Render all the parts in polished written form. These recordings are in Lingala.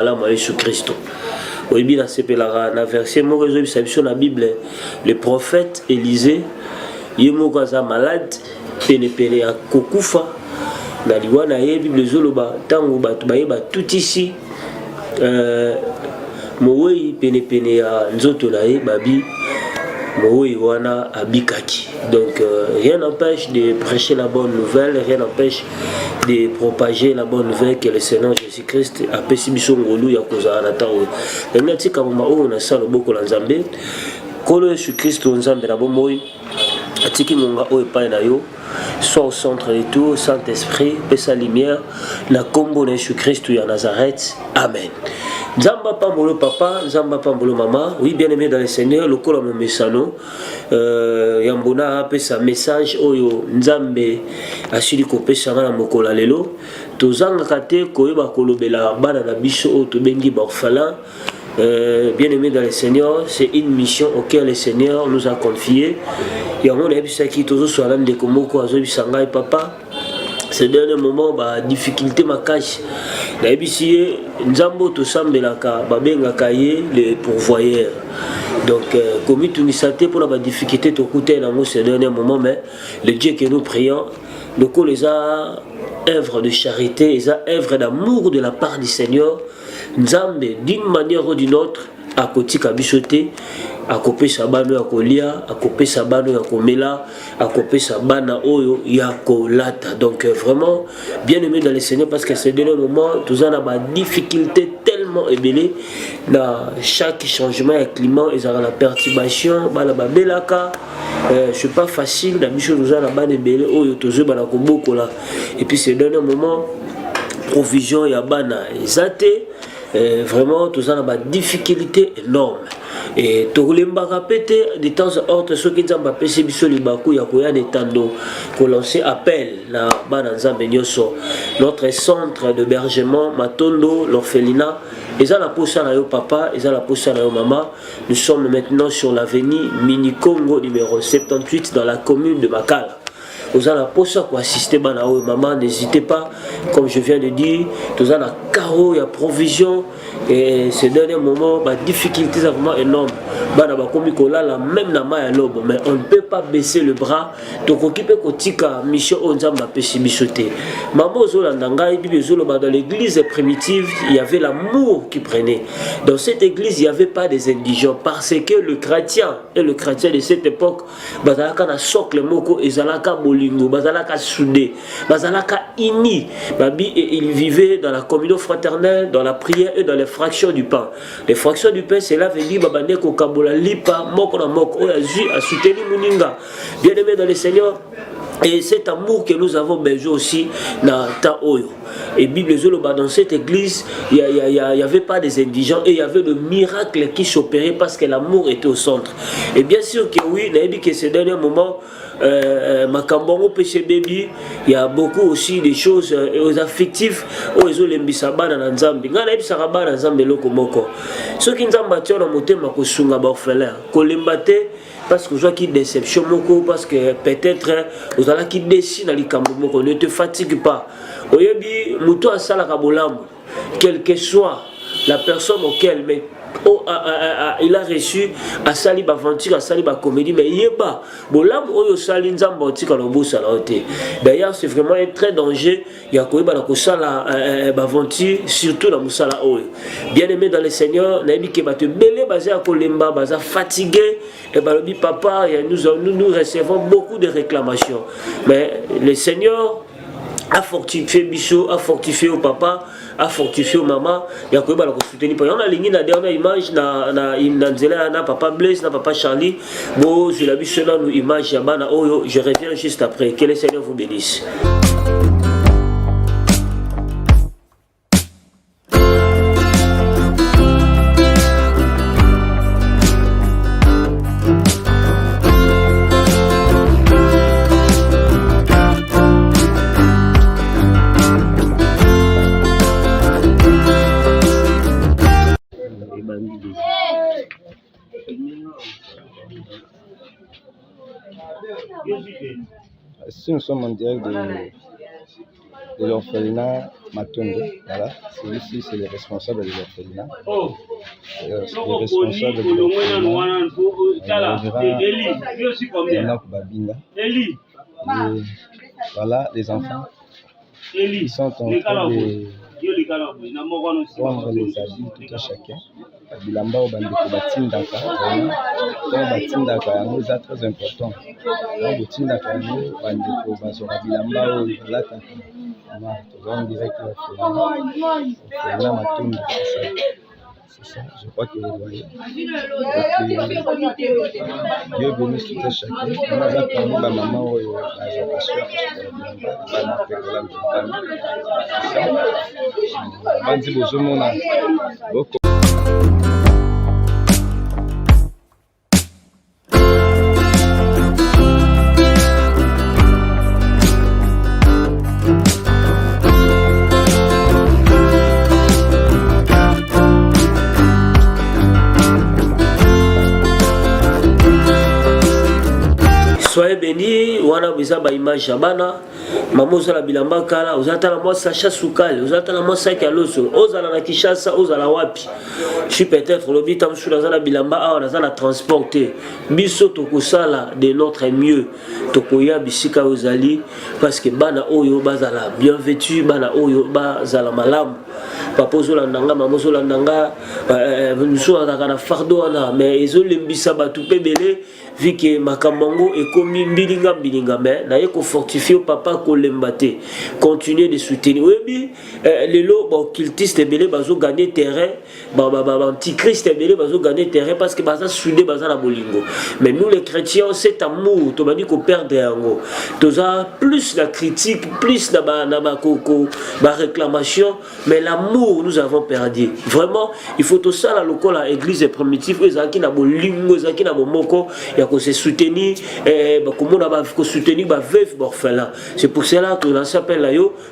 à Jésus-Christ. Oui, bien, c'est la verset, moi, je la Bible, le prophète Élisée, il est malade, pénépéré à Kokufa, dans l'Iwana, la Bible, Zoloba, Tango, Batubaïba, tout ici, Moui, pénépéré à Nzotonae, Babi, Moui, Wana, Abikaki. Donc, rien n'empêche de prêcher la bonne nouvelle, rien n'empêche de propager la bonne nouvelle que le Seigneur Jésus-Christ a péché Ngolu ya kozala na tawo. Ngati kabuma o na sala boko la Nzambe. Kolo Jésus-Christ Nzambe na bomoyi. Atiki monga o epai na yo. Soit au centre de tout, Saint-Esprit, paix sa lumière, la combo de Jésus-Christ ya Nazareth. Amen. Nzamba pambolo papa, Nzamba pambolo maman, oui bien aimé dans le Seigneur, le col mon messano, Yambona a sa message, Oyo Nzambe a suivi kopé na mokola lelo, tozanga kate koyeba kolobela bana na biso o to bengi orphelin. Bien aimé dans le Seigneur, c'est une mission auquel le Seigneur nous a confié. Et on a vu ça qui toujours sur l'âme de Komoko, Azobi Sangai papa. Ces derniers moments, bah difficulté ma cache. La BCE, Nzambo to sambelaka, babenga kaye le pourvoyeur. Donc, comme tu nous santé pour la difficulté de coûter dans ces derniers moments, mais le Dieu que nous prions, le coup les a œuvre de charité, les a œuvre d'amour de la part du Seigneur. Nzambe d'une manière ou d'une autre à côté kabichoté à couper sa bano ya kolia à couper sa bano ya komela à couper sa bana oyo ya kolata. Donc vraiment bien aimé dans le Seigneur parce que ces derniers moments tous en a des difficultés tellement élevées dans chaque changement de climat ils ont la perturbation bala babelaka c'est pas facile d'habitude nous en a bana belé oyo tozo bana koboko là et puis ces derniers moments provision ya bana ezate. Vraiment, tout ça a des difficultés énormes. Et tout le monde répété de temps en temps, ceux qui ont passé sur le bakou, il y a des tando pour lancer appel na Bananza Benyoso, notre centre d'hébergement Matondo, l'orphelinat. Ils ont la poste à yo papa, ils ont la poste à yo maman. Nous sommes maintenant sur l'avenue Mini Congo numéro 78 dans la commune de Makala. Vous avez la poste pour assister Banao maman, n'hésitez pas, comme je viens de dire, vous avez la carreau, il y a provision, et ces derniers moments, la difficulté est vraiment énorme. Même na ma lobo, mais on ne peut pas baisser le bras, donc occuper kotika mission onzamba pessimisité. Maman Zolandanga, dans l'église primitive, il y avait l'amour qui prenait. Dans cette église, il n'y avait pas des indigents, parce que le chrétien et le chrétien de cette époque, bazalaka na socle moko ezalaka bolingo, bazalaka soudé, bazalaka ini, babi et il vivait dans la communion fraternelle, dans la prière et dans les fractions du pain. Les fractions du pain, c'est là veut dire babaneko kabola lipa moko na moko oyazi a soutenu muninga. Bien aimé dans le Seigneur. Et cet amour que nous avons besoin aussi dans Taoyo. Et Bible dans cette église, il n'y avait pas des indigents et il y avait le miracle qui s'opérait parce que l'amour était au centre. Et bien sûr que oui, il a dit que ces derniers moments, Makambongo péché baby, il y a beaucoup aussi des choses affectives où ils ont les bisabana dans Nzambi. Nga na bisaraba dans Nzambi loko moko. Ceux qui Nzamba tia na motema ko sunga ba orphelin, ko lembate parce que vous avez une déception moko parce que peut-être vous avez qui dessine dans les cambo moko, ne te fatigue pas. Oyebi muto asala ka bolambo, quelle que soit la personne auquel mais il a reçu à sali aventure à sali comédie mais yeba bolam oyo sali nzamba otika lobo sala ote. D'ailleurs c'est vraiment un très danger ya koyeba na kosala aventure surtout la musala oyo. Bien aimé dans le Seigneur na yebi ke ba te belé basé à kolemba baza fatigué et ba lobi papa nous recevons beaucoup de réclamations mais le Seigneur a fortifié Bichot, a fortifié au papa, a fortifié au maman, il y a quoi bah soutenir. On a ligné la dernière image na papa Blaise, na papa Charlie. Bon, je l'ai vu sur une image yabana. Oh, je reviens juste après. Que le Seigneur vous bénisse. Si nous sommes en direct de l'orphelinat Matondo. Voilà, celui-ci c'est le responsable de l'orphelinat. Le responsable de l'orphelinat, Enoch Babinda. Et voilà les enfants. Ils sont en train de prendre les habits tout à chacun. Bilamba au bandeko batindaka vraiment batindaka yango eza très important. Donc botindaka yango bandeko bazora bilamba oyo balataka on dirait que l'orphelinat Matondo, c'est ça, je crois que vous voyez. Dieu bénisse tout à chacun. On a parmi ma maman ou la génération beaucoup. Soyez bénis, wana biza ba image ya bana, maman la bilamba kala, ozata la moi Sacha Soukal, ozata la moi Saki Aloso, ozala na Kishasa, ozala wapi. Je suis peut-être le bitam sur la bilamba, ah, on a transporté. Biso tokusala de notre mieux, tokoya bisika ozali, parce que bana oyo bazala bien vêtu, bana oyo bazala malam. Papa Zolandanga, maman Zolandanga, nous sommes dans fardeau, mais ils ont l'imbisa batu pebele. Vu que Makamango est comme bilinga, mais n'a pas fortifié papa Kolembate. Continuer de soutenir. Oui, les lots, cultistes et belé, bazo gagner terrain, antichrist et belé, bazo gagner terrain parce que baza soudé, baza la bolingo. Mais nous les chrétiens, cet amour, tu m'as dit qu'on perd un mot. Tu as plus la critique, plus la réclamation, mais l'amour, nous avons perdu. Vraiment, il faut tout ça, la local, l'église primitive, ils ont qui n'a bolingo, ils ont qui n'a moko. Que se soutenir comment on va soutenir les veuves orphelins. C'est pour cela que l'on s'appelle là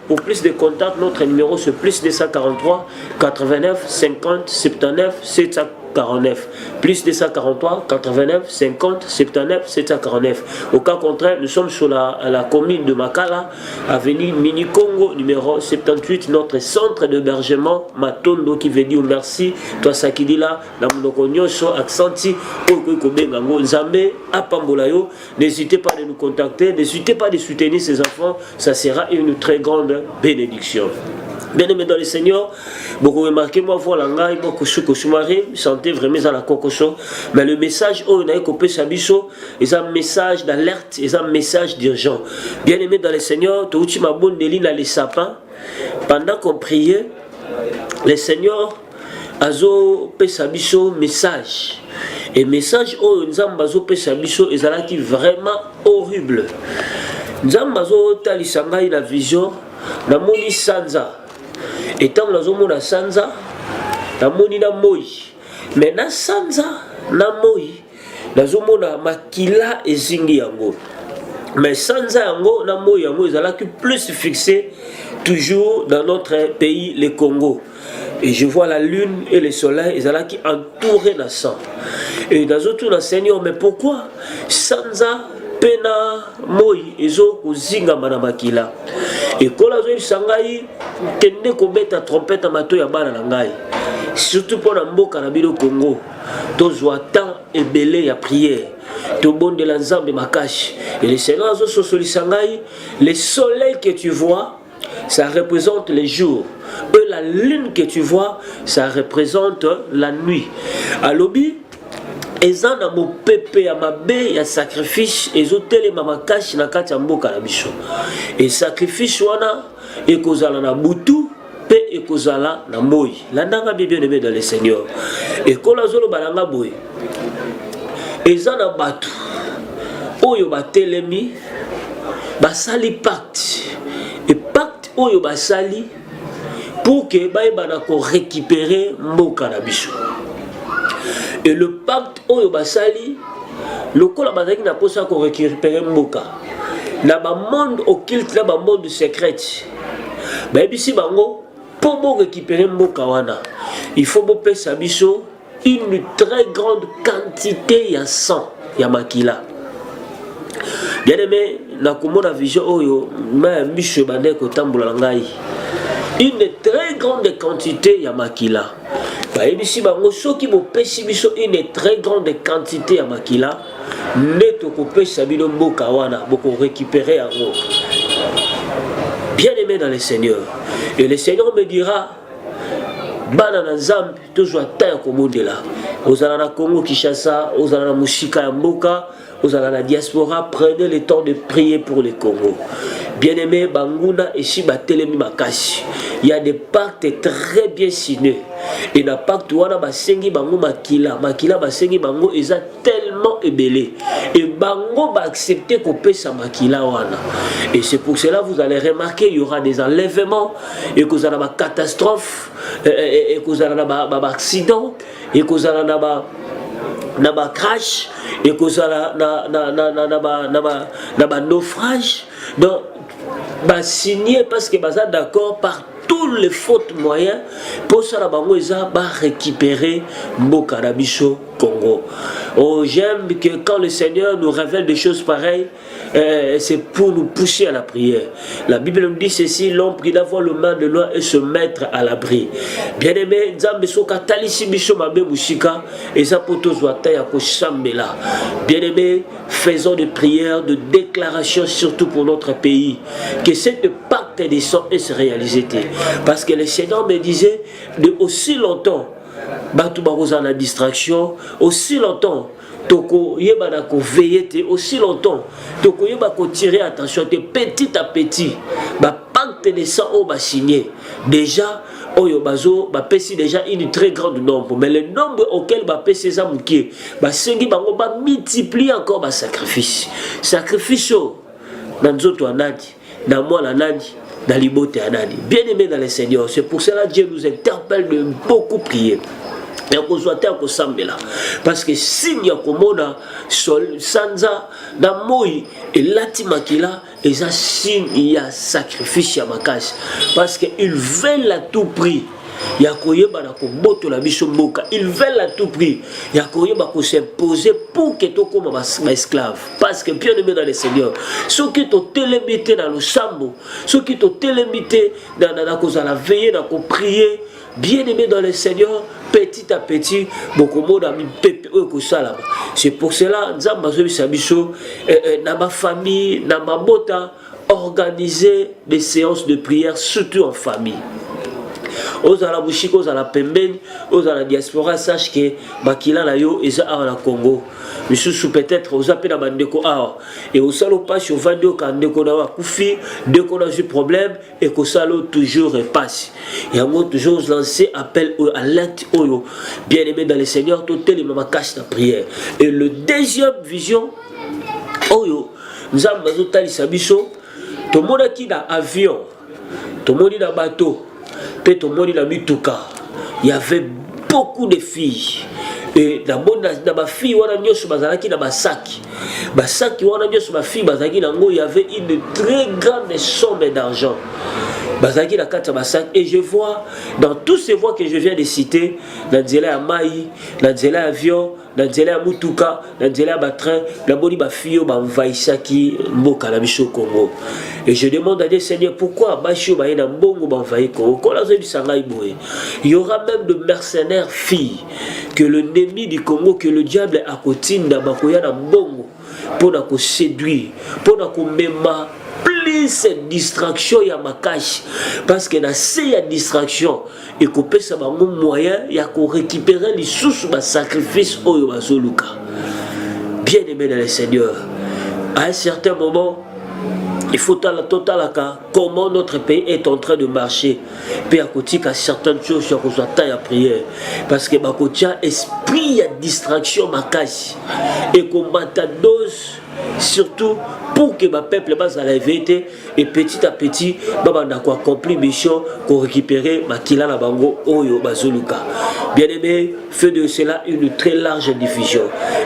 pour plus de contacts. Notre numéro c'est plus 243 89 50 79 749 plus 243 89 50 79 749. Au cas contraire, nous sommes sur la commune de Makala, avenue Mini Congo numéro 78, notre centre d'hébergement Matondo, qui veut dire merci. Toi ça qui dit là, dans mon nyonso accenti au Bengango Nzambe à Pambolayo. N'hésitez pas de nous contacter, n'hésitez pas de soutenir ces enfants, ça sera une très grande bénédiction. Bien-aimés dans le Seigneur, beaucoup remarqué, moi, voilà, beaucoup de santé vraiment à la cocoso. Mais le message, on a coupé sa biso, c'est un message d'alerte, c'est un message d'urgence. Bien-aimés dans le Seigneur, tu as ma bonne déline à les sapins. Pendant qu'on priait, le Seigneur a fait sa biso message. Et message, oh, nous avons fait sa biso, et ça vraiment horrible. Nous avons fait la vision, la moni sanza. Et tant que nous avons sanza, na moni na moi. Mais na sanza, na moi, nous avons makila et zingi yango. Mais sanza yango, na moi yango, ils ont plus fixé toujours dans notre pays, le Congo. Et je vois la lune et le soleil, ils ont qui entouré la sang. Et dans autres, le Seigneur, mais pourquoi sanza pena moi ezo kuzinga manamakila et quand la zone sangai tende ko beta trompette mato ya bana na ngai surtout pour la mboka na bino Congo tozwa temps et belé ya prière to bon de l'ensemble makashi et le Seigneur zo sosoli sangai le soleil que tu vois ça représente les jours et la lune que tu vois ça représente la nuit alobi eza na mopepe ya mabe ya sacrifice ezotelema makasi na kati ya mboka na biso et sacrifice wana ekozala na butu pe ekozala na moi landanga bien aimé dans le Seigneur et kola zolo balanga boy eza na batu oyo batelemi basali pacte et pacte oyo basali pour que baebana ko récupérer mboka na biso. Et le pacte oyo basali lokola bazaki na posa ko récupérer mboka na ba monde occulte na ba monde secret ba bisi bango pour bo récupérer mboka wana il faut bo pesa biso une très grande quantité ya sang ya makila Bien aimé, na komona vision oyo ma misho bande ko tambola ngai. Une très grande quantité ya makila. Ba ebisi bango soki bo pesi biso une très grande quantité ya makila, neto ko pesa bino mboka wana boko récupérer yango. Bien aimé dans le Seigneur. Et le Seigneur me dira bana na nzambe tozwa ta ya komondela. Ozala na Congo Kinshasa, ozala na musika ya mboka, ozala na diaspora, prenez le temps de prier pour le Congo. Bien-aimé, Banguna et Shibatelemi Makasi. Il y a des pactes très bien signés. Et na pacte wana basengi bango makila, makila basengi bango eza tellement ébélé. Et bango ba accepter qu'on paie sa makila wana. Et c'est pour cela vous allez remarquer il y aura des enlèvements et que vous allez avoir catastrophe et que vous allez avoir accident et que vous allez avoir naba crash et que vous allez naba naufrage. Donc ba signer parce que baza d'accord par tous les fautes moyens pour ça la bango eza ba récupérer mboka na biso Congo. Oh, j'aime que quand le Seigneur nous révèle des choses pareilles, c'est pour nous pousser à la prière. La Bible nous dit ceci, l'homme prie d'avoir le mal de loin et se mettre à l'abri. Bien-aimé, Nzambe soka talisi biso mabe musika et ça pour tous wata ya ko sambela. Bien-aimé, faisons des prières, de déclarations surtout pour notre pays, que cette pacte des sangs se réalise. Parce que le Seigneur me disait de aussi longtemps Batou baroza na distraction, aussi longtemps toko yeba na ko veiller, aussi longtemps toko yeba ko tirer attention petit à petit ba pacte de sang au ba signé déjà oyo bazo ba pesi déjà une très grande nombre, mais le nombre auquel ba pesi za mukie ba sengi bango ba multiplier encore ba sacrifice na nzoto anadi na mwana nadi na libote anadi. Bien aimé dans le Seigneur, c'est pour cela que Dieu nous interpelle de beaucoup prier. Parce que signe komona sol sanza na moi et lati makila et un signe il y a sacrifice ya makasi parce que ils veulent à tout prix ya koyeba na koboto la biso mboka, ils veulent à tout prix ya koyeba ko s'imposer pour que to comme ba esclave. Parce que bien aimé dans le Seigneur, ceux qui t'ont télémité dans le sambo, ceux qui t'ont télémité dans cause à la veiller, dans ko prier, bien aimé dans le Seigneur, petit à petit, beaucoup de monde. C'est pour cela, dans ma famille, dans ma bota, organiser des séances de prière, surtout en famille. Aux ala bushiko, aux ala pembeni, aux ala diaspora, sache que makila la yo eza à la Congo. Monsieur peut-être aux appels à bandeko a et au salo pas sur 22 quand ndeko na kufi, dès qu'on a eu problème et que salo toujours repasse. Et on toujours lancer appel à l'aide oyo. Bien aimé dans le Seigneur, tout tel mama cache la prière. Et le deuxième vision oyo, nous avons besoin de sabiso, tout le monde qui dans avion, tout le monde dans bateau. Peut-être au monde il y avait beaucoup de filles et d'abord dans ma fille wana nyoso bazalaki na basaki wana nyoso ma fille bazalaki nango il y avait une très grande somme d'argent bazalaki na kati basak et je vois dans tous ces voies que je viens de citer na nzela ya mai na nzela ya avion na nzela ya mutuka na nzela ya batrain na boni ba fille ba envahissaki mboka na biso Congo. Et je demande à Dieu, Seigneur, pourquoi Bachio ba na mbongo ba envahir Congo? Il y aura même de mercenaires filles que l'ennemi du Congo, que le diable a kotinda bakoya na mbongo pour na ko séduire, pour na ko mema plus cette distraction ya makashi parce que dans ces distractions et couper ça ba moyen ya ko récupérer les sources ba sacrifice oyo bazoluka. Bien aimé dans le Seigneur, à un certain moment il faut total comment notre pays est en train de marcher. Puis à côté à certaines choses sur la prière parce que ma côté esprit de distraction makashi et combattre dose surtout pour que ma peuple base à la vérité et petit à petit baba accompli mission pour récupérer ma kila la bango oyo bazoluka. Bien aimé, fait de cela une très large diffusion.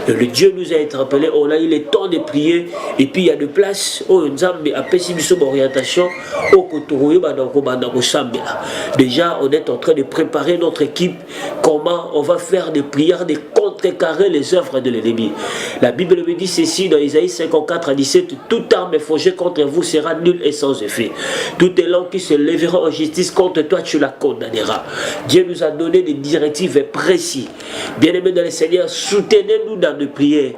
Et le Dieu nous a interpellé, on a eu le temps de prier et puis il y a de place où Nzambe a pessimisé orientation au Kotoroyo banako banako sambela. Déjà on est en train de préparer notre équipe comment on va faire des prières de contre contrecarrer les œuvres de l'ennemi. La Bible me dit ceci dans Isaïe 54 à 17, toute arme forgée contre vous sera nulle et sans effet. Toute langue qui se lèvera en justice contre toi, tu la condamneras. Dieu nous a donné des directives précises. Bien-aimés dans le Seigneur, soutenez-nous dans nos prières.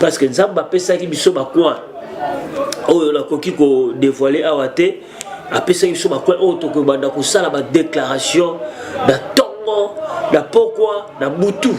Parce que Nzamba pesa ki biso bakwa. Oyo la koki ko dévoiler awate. Apesa ki biso bakwa oyo to ko banda ko sala ba déclaration da tongo, da pourquoi, da butu.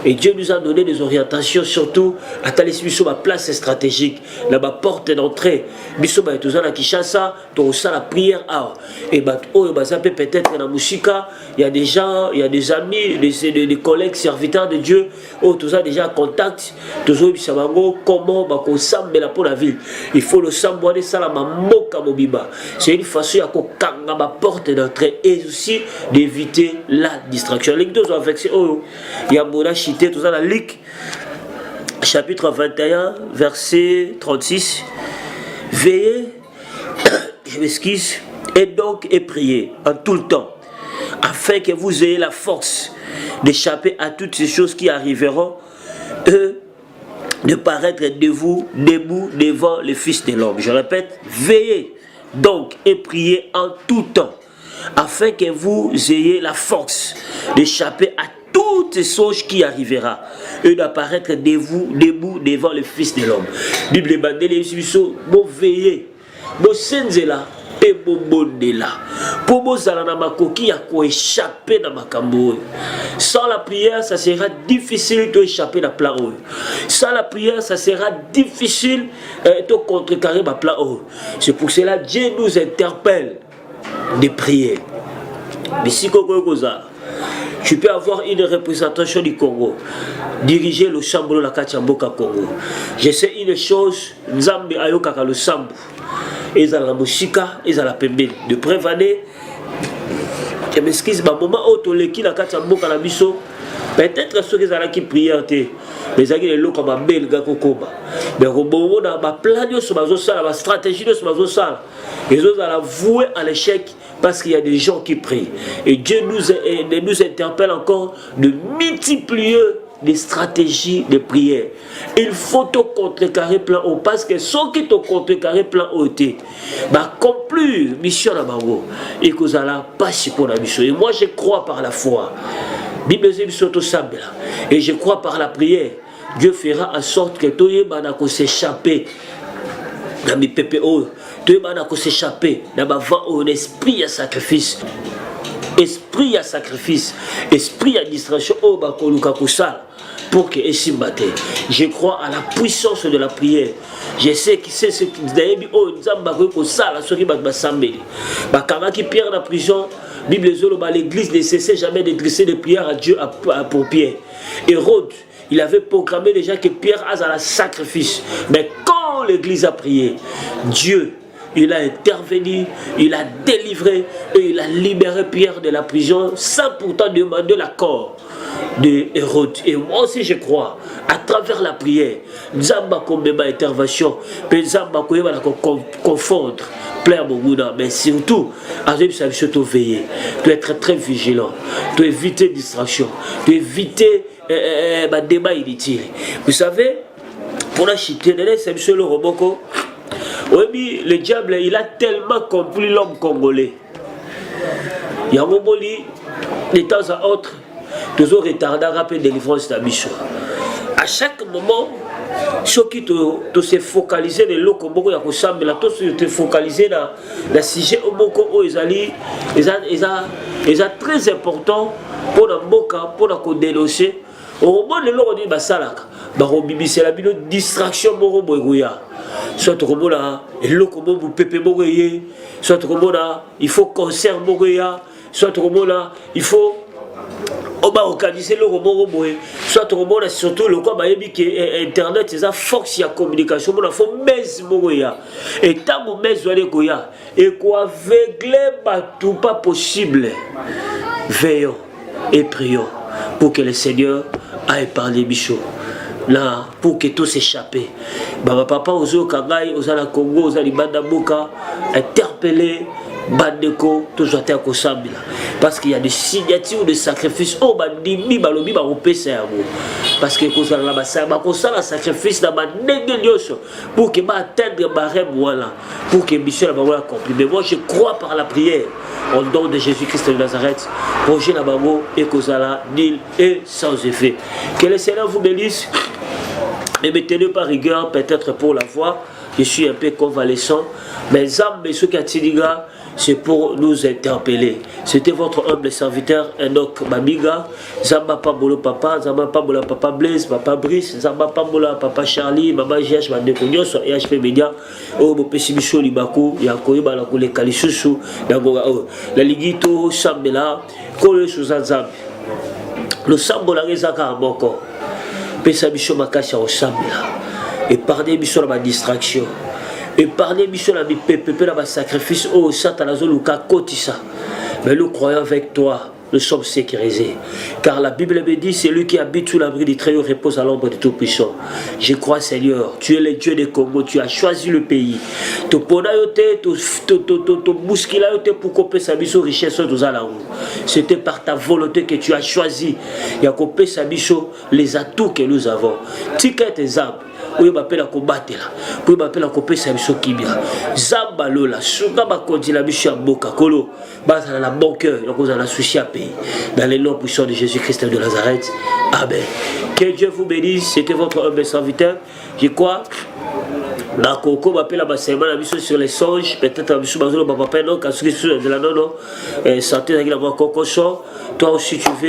Et Dieu nous a donné des orientations surtout à Thalès biso ba place stratégique, la ba porte d'entrée. Biso ba toza na Kinshasa, to sala la prière a. Et ba oyo ba zape peut-être na musika, il y a des gens, il y a des amis, des collègues serviteurs de Dieu, oh tous a déjà contact, tous ont bisabango comment ba ko sambela pour la ville. Il faut le samboiner ça la mamoka mobiba. C'est une façon à ko kanga ba porte d'entrée et aussi d'éviter la distraction. Les deux ont vexé oh il y a Mona chité tout ça la Luc chapitre 21 verset 36. Veillez, je m'excuse, et donc et priez en tout le temps, afin que vous ayez la force d'échapper à toutes ces choses qui arriveront, de paraître debout devant le Fils de l'homme. Je répète, veillez donc et priez en tout temps, afin que vous ayez la force d'échapper à toutes ces choses qui arriveront et d'apparaître debout devant le Fils de l'homme. Bible bandele biso bon veiller bon senzela et bon bondela pour bozala na makoki ya ko échapper na makambo. Sans la prière ça sera difficile de échapper na plan. Sans la prière ça sera difficile de contrecarrer ma plan. C'est pour cela Dieu nous interpelle de prier. Mais si tu peux avoir une représentation du Congo, diriger le chambre de la Kachamboka Congo. Je sais une chose, Nzambe ayokaka le sambu, et dans la musika, et dans la pembe, de prévaler. Je m'excuse, ma maman autoleki la Kachamboka la biso, peut-être ceux qui ont qui prière, les amis les lots comme un bel gars kokoba. Mais au moment où ma plan de ce mazo sala, ma stratégie de ce mazo sala, les autres allaient vouer à l'échec. Parce qu'il y a des gens qui prient. Et Dieu nous interpelle encore de multiplier des stratégies de prière. Il faut te contrecarrer plein haut. Parce que ceux qui te contrecarrer plein haut, bah conclure mission à Bango. Et que vous allez passer pour la mission. Et moi je crois par la foi. Bible et je crois par la prière. Dieu fera en sorte que tout le monde s'échapper dans mes PPO. Tout le monde s'échapper dans un esprit à sacrifice. Esprit à sacrifice. Esprit à distraction. Pour que je crois à la puissance de la prière. Je sais que c'est ce qui qui Pierre dans la prison. Bible l'église ne cessait jamais de dresser des prières à Dieu pour Pierre. Hérode, il avait proclamé déjà que Pierre a un sacrifice. Mais quand l'église a prié, Dieu, il a intervenu, il a délivré et il a libéré Pierre de la prison sans pourtant demander l'accord de Hérode. Et moi aussi je crois, à travers la prière, Nzamba Kombeba intervention, Nzamba Kombeba confondre, plaire Boguna, mais surtout, à surtout veiller, tu être très vigilant, tu éviter distraction, tu éviter débat inutile. Vous savez, pour la chiter, c'est M. le Roboko. Oui, le diable, il a tellement compris l'homme congolais. Il y a un moment, de temps à autre, toujours retardé à rappeler délivrance de la mission. À chaque moment, ceux qui te se focaliser dans le Congo, ils te focaliser dans le sujet au Congo, ils sont très important pour la Moka, pour la dénoncer. Au moment de l'ordre de Salaka, c'est la distraction soit soit il faut concert soit il faut organiser le robot soit surtout le quoi que internet c'est force de communication il faut et tant et quoi aveugler tout pas possible. Veillons et prions pour que le Seigneur aille parler bichot là pour que tout s'échappe. Papa ozo kangai ozala Congo ozali banda boka interpeller bandeko tout soit à kosambila parce qu'il y a des signatures de sacrifices. Oh, bandimi, balobi, baropé, c'est à vous. Parce que quand on a un sacrifice dans ma pour que atteindre barème, voilà, pour que mission la accomplie. Mais moi, je crois par la prière au nom de Jésus-Christ de Nazareth, projet la babo et Kozala, nul et sans effet. Que le Seigneur vous bénisse. Ne mettez-le par rigueur, peut-être pour la voix. Je suis un peu convalescent. Mais ceux qui ont c'est pour nous interpeller. C'était votre humble serviteur, Enoch Babiga. Zamba Pabolo Papa, Zamba Pabolo Papa Blaise, Papa Brice, Zamba Pabolo Papa Charlie, Baba GH, Bandekognos, EHP Media, Obo Pessibicho Libaku, Yakoy Balakule Kalisusu, Dagoga, la Ligito, Sambela, Kole Suzanzam. Le Sambola Rezaka à Boko. Pessabicho Makasha au Sambela. Et pardonnez Bicho ma distraction. Et parler mission la pépé la sacrifice au satanazo luka kotisa. Mais nous croyons avec toi, nous sommes sécurisés. Car la Bible me dit, c'est lui qui habite sous l'abri du Très-Haut repose à l'ombre du Tout-Puissant. Je crois, Seigneur, tu es le Dieu des Congo, tu as choisi le pays. Tu pour couper sa mission richesse aux alarmes. C'était par ta volonté que tu as choisi. Il y a coupé sa mission les atouts que nous avons. Tika tes âmes. Oui, m'appelle à combattre là. Oui, m'appelle à couper sa mission qui bien. Zamba lola, suga ba kondi la mission boka kolo. Bas dans la bon cœur, donc vous allez souci à pays. Dans les noms puissants de Jésus-Christ de Nazareth. Amen. Que Dieu vous bénisse. C'était votre humble serviteur. Je crois. La coco m'appelle à ma semaine, la mission sur les songes. Peut-être la mission sur le papa, non, quand ce qui est de la non, santé, la coco, toi aussi tu veux.